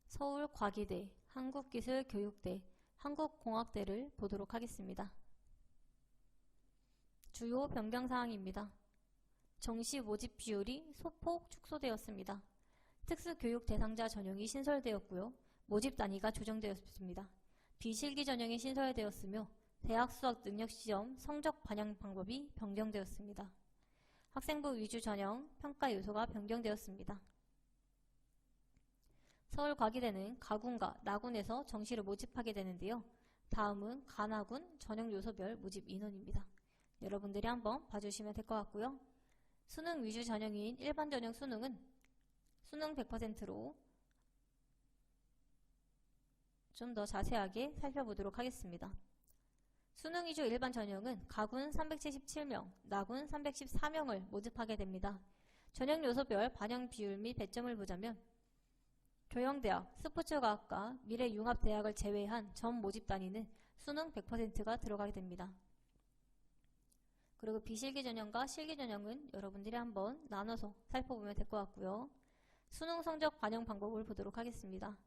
서울과기대, 한국기술교육대, 한국공학대를 보도록 하겠습니다. 주요 변경사항입니다. 정시 모집 비율이 소폭 축소되었습니다. 특수교육 대상자 전형이 신설되었고요. 모집 단위가 조정되었습니다. 비실기 전형이 신설되었으며 대학 수학 능력시험 성적 반영 방법이 변경되었습니다. 학생부 위주 전형 평가 요소가 변경되었습니다. 서울과기대는 가군과 나군에서 정시를 모집하게 되는데요. 다음은 가나군 전형 요소별 모집 인원입니다. 여러분들이 한번 봐주시면 될 것 같고요. 수능 위주 전형인 일반 전형 수능은 수능 100%로 좀 더 자세하게 살펴보도록 하겠습니다. 수능 위주 일반 전형은 가군 377명, 나군 314명을 모집하게 됩니다. 전형 요소별 반영 비율 및 배점을 보자면 교영대학, 스포츠과학과, 미래융합대학을 제외한 전 모집 단위는 수능 100%가 들어가게 됩니다. 그리고 비실기 전형과 실기 전형은 여러분들이 한번 나눠서 살펴보면 될 것 같고요. 수능 성적 반영 방법을 보도록 하겠습니다.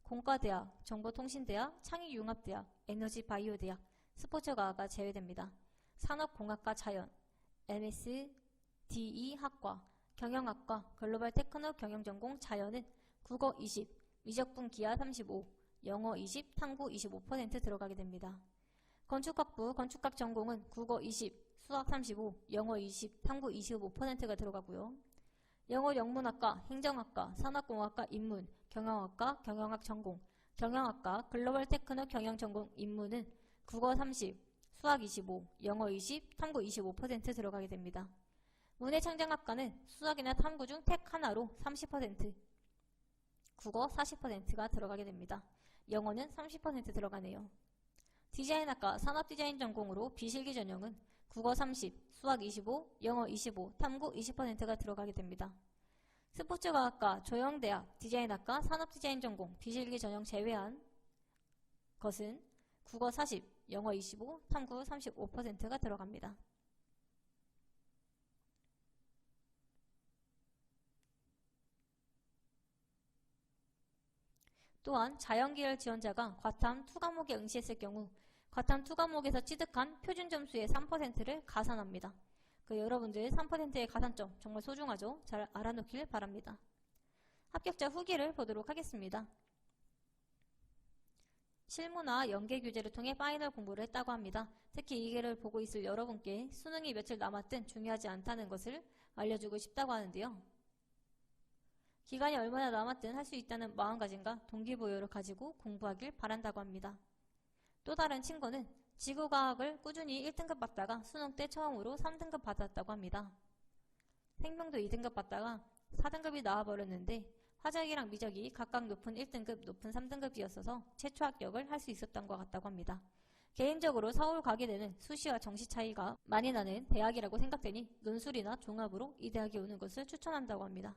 공과대학, 정보통신대학, 창의융합대학, 에너지바이오대학, 스포츠과학과 제외됩니다. 산업공학과 자연, MS, DE 학과, 경영학과, 글로벌 테크노 경영전공 자연은 국어 20, 미적분 기하 35, 영어 20, 탐구 25% 들어가게 됩니다. 건축학부 건축학 전공은 국어 20, 수학 35, 영어 20, 탐구 25%가 들어가고요. 영어 영문학과, 행정학과, 산업공학과 인문, 경영학과, 경영학 전공, 경영학과, 글로벌 테크노 경영전공 인문은 국어 30, 수학 25, 영어 20, 탐구 25% 들어가게 됩니다. 문해창작학과는 수학이나 탐구 중 택 하나로 30%, 국어 40%가 들어가게 됩니다. 영어는 30% 들어가네요. 디자인학과 산업디자인 전공으로 비실기 전형은 국어 30, 수학 25, 영어 25, 탐구 20%가 들어가게 됩니다. 스포츠과학과, 조영대학, 디자인학과, 산업디자인 전공, 비실기 전형 제외한 것은 국어 40, 영어 25, 탐구 35%가 들어갑니다. 또한 자연계열 지원자가 과탐 2과목에 응시했을 경우 과탐 2과목에서 취득한 표준 점수의 3%를 가산합니다. 여러분들 3%의 가산점 정말 소중하죠? 잘 알아놓길 바랍니다. 합격자 후기를 보도록 하겠습니다. 실무나 연계 교재를 통해 파이널 공부를 했다고 합니다. 특히 이 기를 보고 있을 여러분께 수능이 며칠 남았든 중요하지 않다는 것을 알려주고 싶다고 하는데요. 기간이 얼마나 남았든 할 수 있다는 마음가짐과 동기부여를 가지고 공부하길 바란다고 합니다. 또 다른 친구는 지구과학을 꾸준히 1등급 받다가 수능 때 처음으로 3등급 받았다고 합니다. 생명도 2등급 받다가 4등급이 나와버렸는데 화적이랑 미적이 각각 높은 1등급, 높은 3등급이었어서 최초 합격을 할 수 있었던 것 같다고 합니다. 개인적으로 서울과기대는 수시와 정시 차이가 많이 나는 대학이라고 생각되니 논술이나 종합으로 이 대학에 오는 것을 추천한다고 합니다.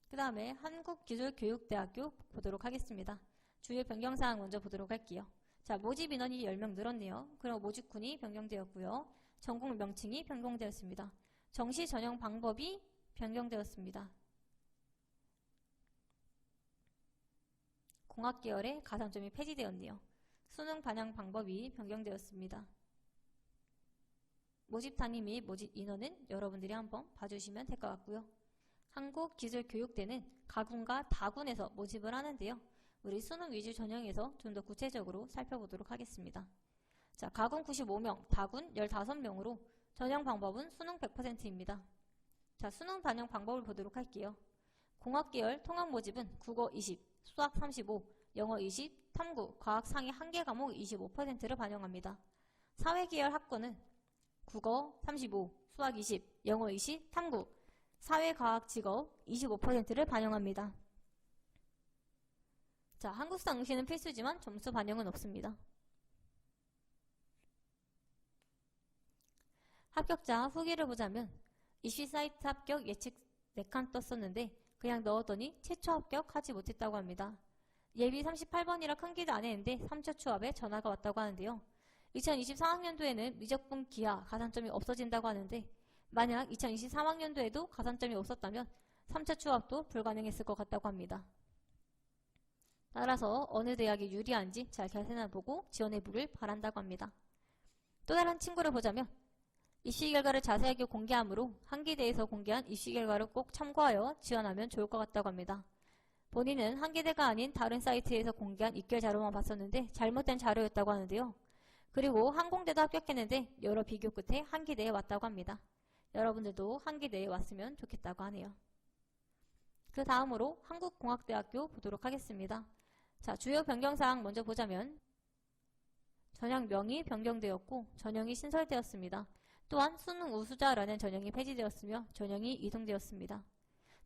그 다음에 한국기술교육대학교 보도록 하겠습니다. 주요 변경사항 먼저 보도록 할게요. 자, 모집 인원이 10명 늘었네요. 그리고 모집군이 변경되었고요. 전공 명칭이 변경되었습니다. 정시 전형 방법이 변경되었습니다. 공학계열의 가산점이 폐지되었네요. 수능 반영 방법이 변경되었습니다. 모집 단위 및 모집 인원은 여러분들이 한번 봐주시면 될 것 같고요. 한국기술교육대는 가군과 다군에서 모집을 하는데요. 우리 수능 위주 전형에서 좀 더 구체적으로 살펴보도록 하겠습니다. 자, 가군 95명, 다군 15명으로 전형 방법은 수능 100%입니다. 자, 수능 반영 방법을 보도록 할게요. 공학계열 통합 모집은 국어 20, 수학 35, 영어 20, 탐구, 과학 상위 1개 과목 25%를 반영합니다. 사회계열 학과는 국어 35, 수학 20, 영어 20, 탐구, 사회과학 직업 25%를 반영합니다. 자, 한국사 응시는 필수지만 점수 반영은 없습니다. 합격자 후기를 보자면 입시 사이트 합격 예측 4칸 떴었는데 그냥 넣었더니 최초 합격하지 못했다고 합니다. 예비 38번이라 큰 기대 안 했는데 3초 추합에 전화가 왔다고 하는데요. 2024학년도에는 미적분 기하 가산점이 없어진다고 하는데 만약 2023학년도에도 가산점이 없었다면 3차 추합도 불가능했을 것 같다고 합니다. 따라서 어느 대학이 유리한지 잘 계산해보고 지원해보길 바란다고 합니다. 또 다른 친구를 보자면 입시 결과를 자세하게 공개하므로 한기대에서 공개한 입시 결과를 꼭 참고하여 지원하면 좋을 것 같다고 합니다. 본인은 한기대가 아닌 다른 사이트에서 공개한 입결 자료만 봤었는데 잘못된 자료였다고 하는데요. 그리고 항공대도 합격했는데 여러 비교 끝에 한기대에 왔다고 합니다. 여러분들도 한기대에 왔으면 좋겠다고 하네요. 그 다음으로 한국공학대학교 보도록 하겠습니다. 자, 주요 변경사항 먼저 보자면 전형명이 변경되었고 전형이 신설되었습니다. 또한 수능 우수자라는 전형이 폐지되었으며 전형이 이동되었습니다.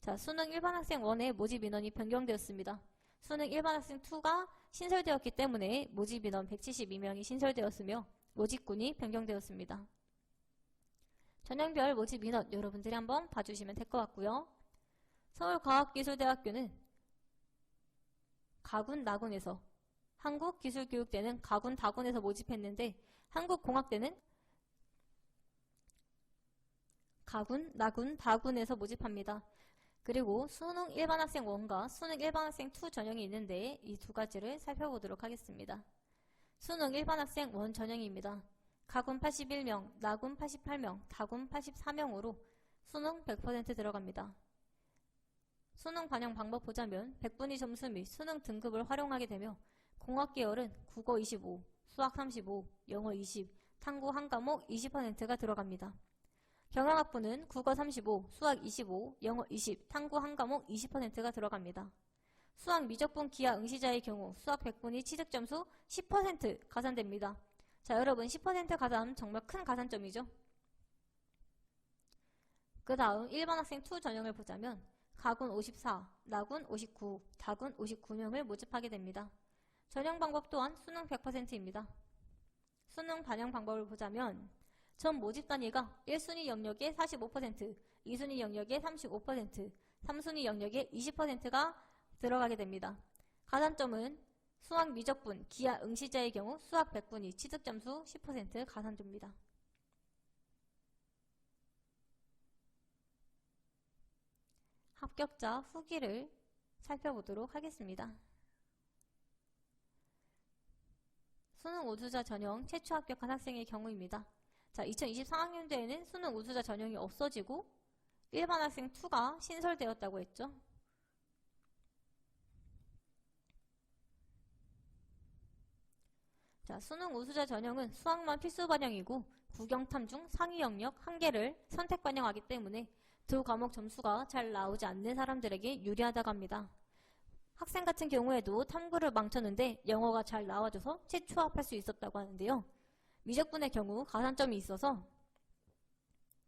자, 수능 일반학생 1의 모집 인원이 변경되었습니다. 수능 일반학생 2가 신설되었기 때문에 모집 인원 172명이 신설되었으며 모집군이 변경되었습니다. 전형별 모집 인원 여러분들이 한번 봐주시면 될 것 같고요. 서울과학기술대학교는 가군, 나군에서, 한국기술교육대는 가군, 다군에서 모집했는데 한국공학대는 가군, 나군, 다군에서 모집합니다. 그리고 수능 일반학생 1과 수능 일반학생 2 전형이 있는데 이 두 가지를 살펴보도록 하겠습니다. 수능 일반학생 1 전형입니다. 가군 81명, 나군 88명, 다군 84명으로 수능 100% 들어갑니다. 수능 반영 방법 보자면 100분위 점수 및 수능 등급을 활용하게 되며 공학 계열은 국어 25, 수학 35, 영어 20, 탐구 한 과목 20%가 들어갑니다. 경영학부는 국어 35, 수학 25, 영어 20, 탐구 한 과목 20%가 들어갑니다. 수학 미적분 기하 응시자의 경우 수학 100분위 취득점수 10% 가산됩니다. 자, 여러분 10% 가산 정말 큰 가산점이죠. 그 다음 일반 학생 2 전형을 보자면 가군 54, 나군 59, 다군 59명을 모집하게 됩니다. 전형 방법 또한 수능 100%입니다. 수능 반영 방법을 보자면 전 모집 단위가 1순위 영역의 45%, 2순위 영역의 35%, 3순위 영역의 20%가 들어가게 됩니다. 가산점은 수학 미적분, 기하 응시자의 경우 수학 100분위 취득점수 10% 가산됩니다. 합격자 후기를 살펴보도록 하겠습니다. 수능 우수자 전형 최초 합격한 학생의 경우입니다. 자, 2024학년도에는 수능 우수자 전형이 없어지고 일반 학생 2가 신설되었다고 했죠. 자, 수능 우수자 전형은 수학만 필수 반영이고 국영탐 중 상위 영역 1개를 선택 반영하기 때문에 두 과목 점수가 잘 나오지 않는 사람들에게 유리하다고 합니다. 학생 같은 경우에도 탐구를 망쳤는데 영어가 잘 나와줘서 재추합할 수 있었다고 하는데요. 미적분의 경우 가산점이 있어서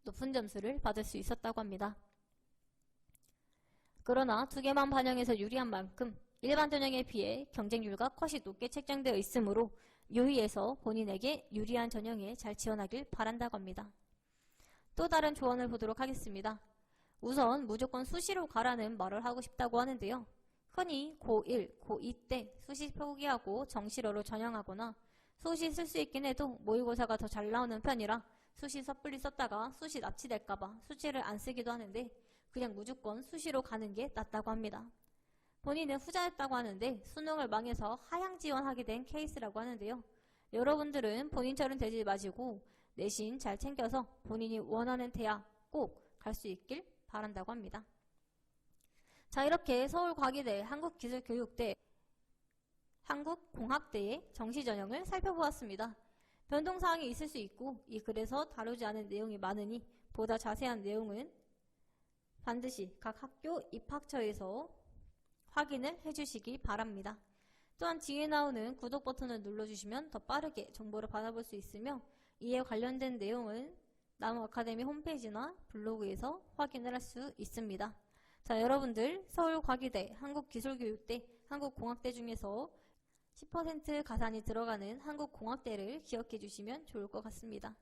높은 점수를 받을 수 있었다고 합니다. 그러나 두 개만 반영해서 유리한 만큼 일반 전형에 비해 경쟁률과 컷이 높게 책정되어 있으므로 유의해서 본인에게 유리한 전형에 잘 지원하길 바란다고 합니다. 또 다른 조언을 보도록 하겠습니다. 우선 무조건 수시로 가라는 말을 하고 싶다고 하는데요. 흔히 고1, 고2 때 수시 포기하고 정시로로 전형하거나 수시 쓸 수 있긴 해도 모의고사가 더 잘 나오는 편이라 수시 섣불리 썼다가 수시 납치될까봐 수시를 안 쓰기도 하는데 그냥 무조건 수시로 가는 게 낫다고 합니다. 본인은 후자였다고 하는데 수능을 망해서 하향 지원하게 된 케이스라고 하는데요. 여러분들은 본인처럼 되지 마시고 내신 잘 챙겨서 본인이 원하는 대학 꼭 갈 수 있길 바란다고 합니다. 자, 이렇게 서울과기대, 한국기술교육대, 한국공학대의 정시전형을 살펴보았습니다. 변동사항이 있을 수 있고 이 글에서 다루지 않은 내용이 많으니 보다 자세한 내용은 반드시 각 학교 입학처에서 확인을 해주시기 바랍니다. 또한 뒤에 나오는 구독 버튼을 눌러주시면 더 빠르게 정보를 받아볼 수 있으며 이에 관련된 내용은 나무아카데미 홈페이지나 블로그에서 확인을 할 수 있습니다. 자, 여러분들 서울과기대, 한국기술교육대, 한국공학대 중에서 10% 가산이 들어가는 한국공학대를 기억해 주시면 좋을 것 같습니다.